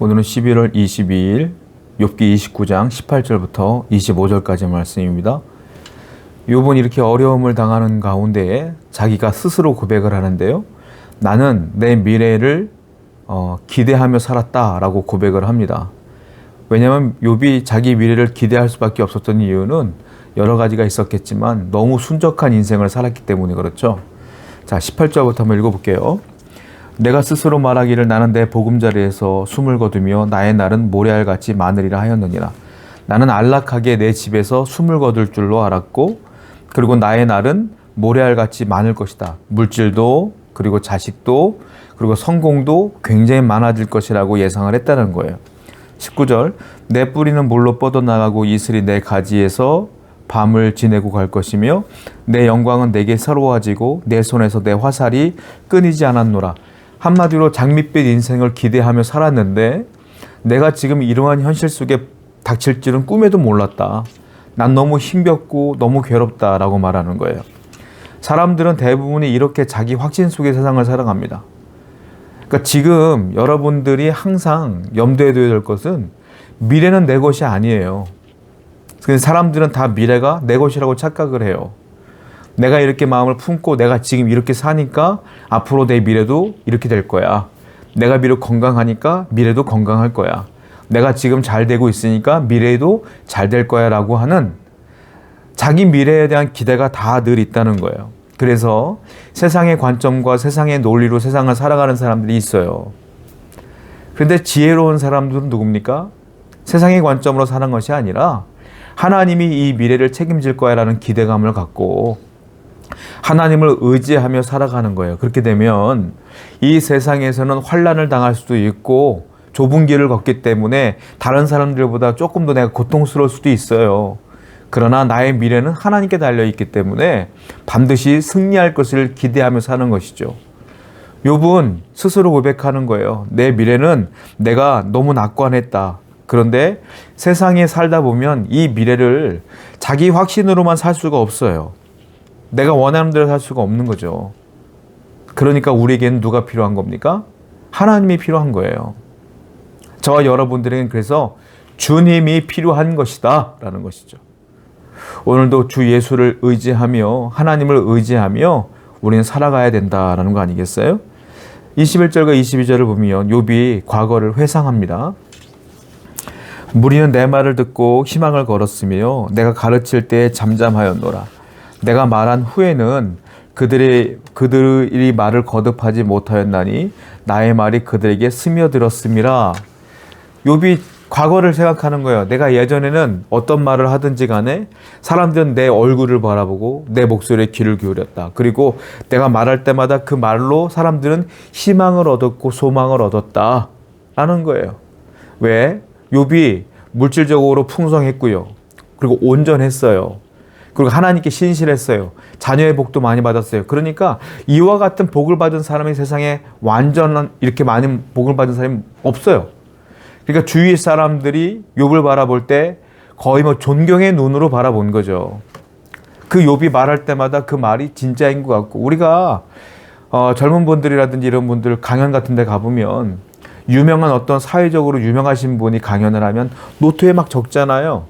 오늘은 11월 22일 욥기 29장 18절부터 25절까지 말씀입니다. 욥은 이렇게 어려움을 당하는 가운데에 자기가 스스로 고백을 하는데요. 나는 내 미래를 기대하며 살았다라고 고백을 합니다. 왜냐하면 욥이 자기 미래를 기대할 수밖에 없었던 이유는 여러 가지가 있었겠지만 너무 순적한 인생을 살았기 때문에 그렇죠. 자, 18절부터 한번 읽어볼게요. 내가 스스로 말하기를 나는 내 보금자리에서 숨을 거두며 나의 날은 모래알같이 많으리라 하였느니라. 나는 안락하게 내 집에서 숨을 거둘 줄로 알았고 그리고 나의 날은 모래알같이 많을 것이다. 물질도 그리고 자식도 그리고 성공도 굉장히 많아질 것이라고 예상을 했다는 거예요. 19절 내 뿌리는 물로 뻗어나가고 이슬이 내 가지에서 밤을 지내고 갈 것이며 내 영광은 내게 새로워지고 내 손에서 내 화살이 끊이지 않았노라. 한마디로 장밋빛 인생을 기대하며 살았는데 내가 지금 이러한 현실 속에 닥칠 줄은 꿈에도 몰랐다. 난 너무 힘겹고 너무 괴롭다라고 말하는 거예요. 사람들은 대부분이 이렇게 자기 확신 속의 세상을 살아갑니다. 그러니까 지금 여러분들이 항상 염두에 둬야 될 것은 미래는 내 것이 아니에요. 그래서 사람들은 다 미래가 내 것이라고 착각을 해요. 내가 이렇게 마음을 품고 내가 지금 이렇게 사니까 앞으로 내 미래도 이렇게 될 거야. 내가 비록 건강하니까 미래도 건강할 거야. 내가 지금 잘 되고 있으니까 미래도 잘 될 거야 라고 하는 자기 미래에 대한 기대가 다 늘 있다는 거예요. 그래서 세상의 관점과 세상의 논리로 세상을 살아가는 사람들이 있어요. 그런데 지혜로운 사람들은 누굽니까? 세상의 관점으로 사는 것이 아니라 하나님이 이 미래를 책임질 거야 라는 기대감을 갖고 하나님을 의지하며 살아가는 거예요. 그렇게 되면 이 세상에서는 환난을 당할 수도 있고 좁은 길을 걷기 때문에 다른 사람들보다 조금 더 내가 고통스러울 수도 있어요. 그러나 나의 미래는 하나님께 달려있기 때문에 반드시 승리할 것을 기대하며 사는 것이죠. 욥은 스스로 고백하는 거예요. 내 미래는 내가 너무 낙관했다. 그런데 세상에 살다 보면 이 미래를 자기 확신으로만 살 수가 없어요. 내가 원하는 대로 살 수가 없는 거죠. 그러니까 우리에게는 누가 필요한 겁니까? 하나님이 필요한 거예요. 저와 여러분들에게는 그래서 주님이 필요한 것이다 라는 것이죠. 오늘도 주 예수를 의지하며 하나님을 의지하며 우리는 살아가야 된다라는 거 아니겠어요? 21절과 22절을 보면 욥이 과거를 회상합니다. 무리는 내 말을 듣고 희망을 걸었으며 내가 가르칠 때 잠잠하였노라. 내가 말한 후에는 그들이 말을 거듭하지 못하였나니 나의 말이 그들에게 스며들었음이라. 욥이 과거를 생각하는 거예요. 내가 예전에는 어떤 말을 하든지 간에 사람들은 내 얼굴을 바라보고 내 목소리에 귀를 기울였다. 그리고 내가 말할 때마다 그 말로 사람들은 희망을 얻었고 소망을 얻었다 라는 거예요. 왜? 욥이 물질적으로 풍성했고요. 그리고 온전했어요. 그리고 하나님께 신실했어요. 자녀의 복도 많이 받았어요. 그러니까 이와 같은 복을 받은 사람이 세상에 완전한 이렇게 많은 복을 받은 사람이 없어요. 그러니까 주위 사람들이 욥을 바라볼 때 거의 존경의 눈으로 바라본 거죠. 그 욥이 말할 때마다 그 말이 진짜인 것 같고 우리가 젊은 분들이라든지 이런 분들 강연 같은 데 가보면 유명한 어떤 사회적으로 유명하신 분이 강연을 하면 노트에 막 적잖아요.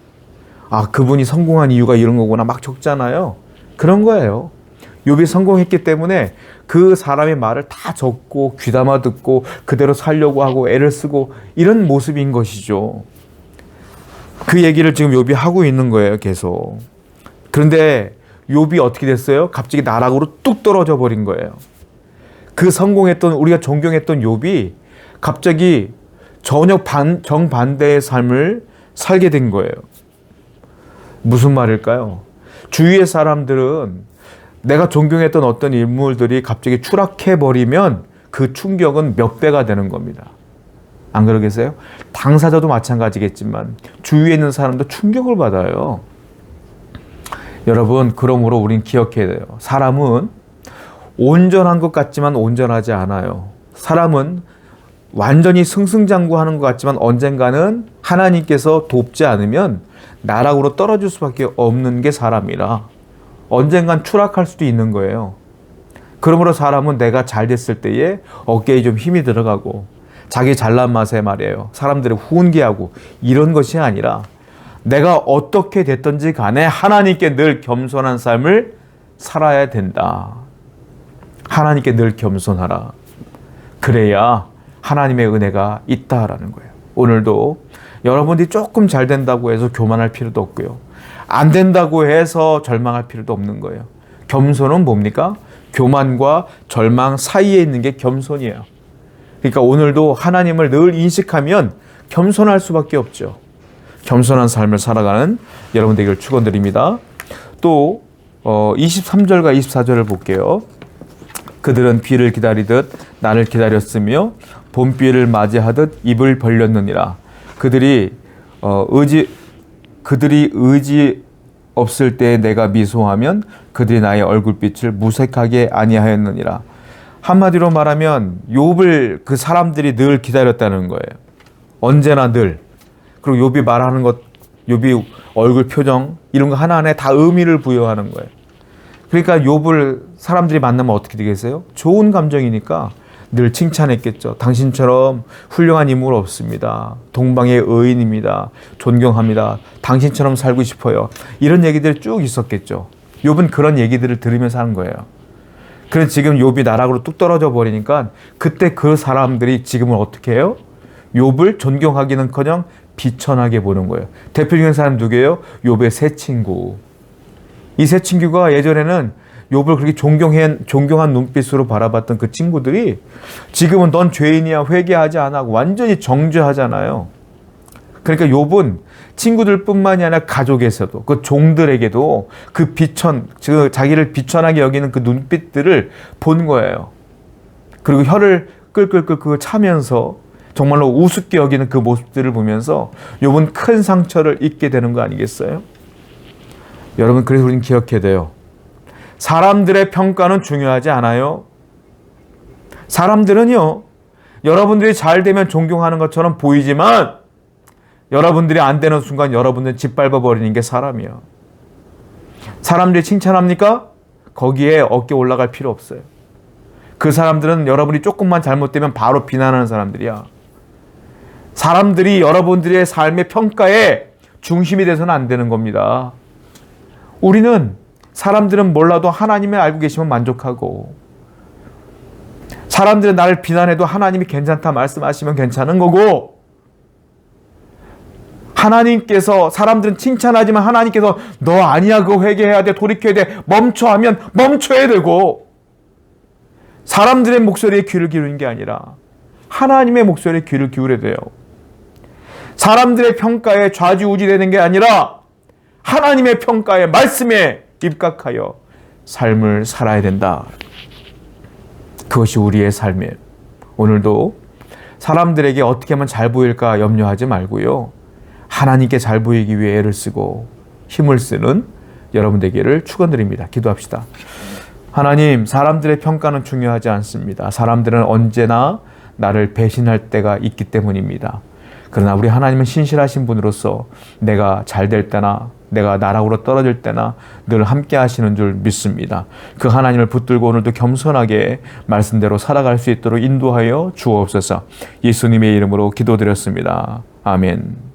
아, 그분이 성공한 이유가 이런 거구나 막 적잖아요. 그런 거예요. 욥이 성공했기 때문에 그 사람의 말을 다 적고 귀담아 듣고 그대로 살려고 하고 애를 쓰고 이런 모습인 것이죠. 그 얘기를 지금 욥이 하고 있는 거예요, 계속. 그런데 욥이 어떻게 됐어요? 갑자기 나락으로 뚝 떨어져 버린 거예요. 그 성공했던 우리가 존경했던 욥이 갑자기 전혀 정반대의 삶을 살게 된 거예요. 무슨 말일까요? 주위의 사람들은 내가 존경했던 어떤 인물들이 갑자기 추락해버리면 그 충격은 몇 배가 되는 겁니다. 안 그러겠어요? 당사자도 마찬가지겠지만 주위에 있는 사람도 충격을 받아요. 여러분, 그러므로 우린 기억해야 돼요. 사람은 온전한 것 같지만 온전하지 않아요. 사람은 완전히 승승장구하는 것 같지만 언젠가는 하나님께서 돕지 않으면 나락으로 떨어질 수밖에 없는 게 사람이라 언젠간 추락할 수도 있는 거예요. 그러므로 사람은 내가 잘 됐을 때에 어깨에 좀 힘이 들어가고 자기 잘난 맛에 말이에요. 사람들을 훈계하고 이런 것이 아니라 내가 어떻게 됐든지 간에 하나님께 늘 겸손한 삶을 살아야 된다. 하나님께 늘 겸손하라. 그래야 하나님의 은혜가 있다라는 거예요. 오늘도 여러분들이 조금 잘 된다고 해서 교만할 필요도 없고요. 안 된다고 해서 절망할 필요도 없는 거예요. 겸손은 뭡니까? 교만과 절망 사이에 있는 게 겸손이에요. 그러니까 오늘도 하나님을 늘 인식하면 겸손할 수밖에 없죠. 겸손한 삶을 살아가는 여러분 되기를 축원드립니다. 또 23절과 24절을 볼게요. 그들은 비를 기다리듯 나를 기다렸으며 봄비를 맞이하듯 입을 벌렸느니라. 그들이 의지 없을 때 내가 미소하면 그들이 나의 얼굴빛을 무색하게 아니하였느니라. 한마디로 말하면 욥을 그 사람들이 늘 기다렸다는 거예요. 언제나 늘. 그리고 욥이 말하는 것, 욥이 얼굴 표정 이런 거 하나하나에 다 의미를 부여하는 거예요. 그러니까 욥을 사람들이 만나면 어떻게 되겠어요? 좋은 감정이니까 늘 칭찬했겠죠. 당신처럼 훌륭한 인물 없습니다. 동방의 의인입니다. 존경합니다. 당신처럼 살고 싶어요. 이런 얘기들이 쭉 있었겠죠. 욥은 그런 얘기들을 들으면서 하는 거예요. 그래서 지금 욥이 나락으로 뚝 떨어져 버리니까 그때 그 사람들이 지금은 어떻게 해요? 욥을 존경하기는커녕 비천하게 보는 거예요. 대표적인 사람 누구예요? 욥의 세 친구. 이 세 친구가 예전에는 욥을 그렇게 존경한 눈빛으로 바라봤던 그 친구들이 지금은 넌 죄인이야 회개하지 않아 하고 완전히 정죄하잖아요. 그러니까 욥은 친구들뿐만이 아니라 가족에서도 그 종들에게도 그 자기를 비천하게 여기는 그 눈빛들을 본 거예요. 그리고 혀를 끌끌끌 차면서 정말로 우습게 여기는 그 모습들을 보면서 욥은 큰 상처를 입게 되는 거 아니겠어요? 여러분, 그래서 우리는 기억해야 돼요. 사람들의 평가는 중요하지 않아요. 사람들은요, 여러분들이 잘 되면 존경하는 것처럼 보이지만 여러분들이 안 되는 순간 여러분들은 짓밟아 버리는 게 사람이에요. 사람들이 칭찬합니까? 거기에 어깨 올라갈 필요 없어요. 그 사람들은 여러분이 조금만 잘못되면 바로 비난하는 사람들이야. 사람들이 여러분들의 삶의 평가에 중심이 돼서는 안 되는 겁니다. 우리는 사람들은 몰라도 하나님을 알고 계시면 만족하고, 사람들은 나를 비난해도 하나님이 괜찮다 말씀하시면 괜찮은 거고, 하나님께서 사람들은 칭찬하지만 하나님께서 너 아니야 그거 회개해야 돼 돌이켜야 돼 멈춰 하면 멈춰야 되고, 사람들의 목소리에 귀를 기울이는 게 아니라 하나님의 목소리에 귀를 기울여야 돼요. 사람들의 평가에 좌지우지되는 게 아니라 하나님의 평가에 말씀에 입각하여 삶을 살아야 된다. 그것이 우리의 삶이에요. 오늘도 사람들에게 어떻게 하면 잘 보일까 염려하지 말고요, 하나님께 잘 보이기 위해 애를 쓰고 힘을 쓰는 여러분 되기를 축원드립니다. 기도합시다. 하나님, 사람들의 평가는 중요하지 않습니다. 사람들은 언제나 나를 배신할 때가 있기 때문입니다. 그러나 우리 하나님은 신실하신 분으로서 내가 잘 될 때나 내가 나락으로 떨어질 때나 늘 함께 하시는 줄 믿습니다. 그 하나님을 붙들고 오늘도 겸손하게 말씀대로 살아갈 수 있도록 인도하여 주옵소서. 예수님의 이름으로 기도드렸습니다. 아멘.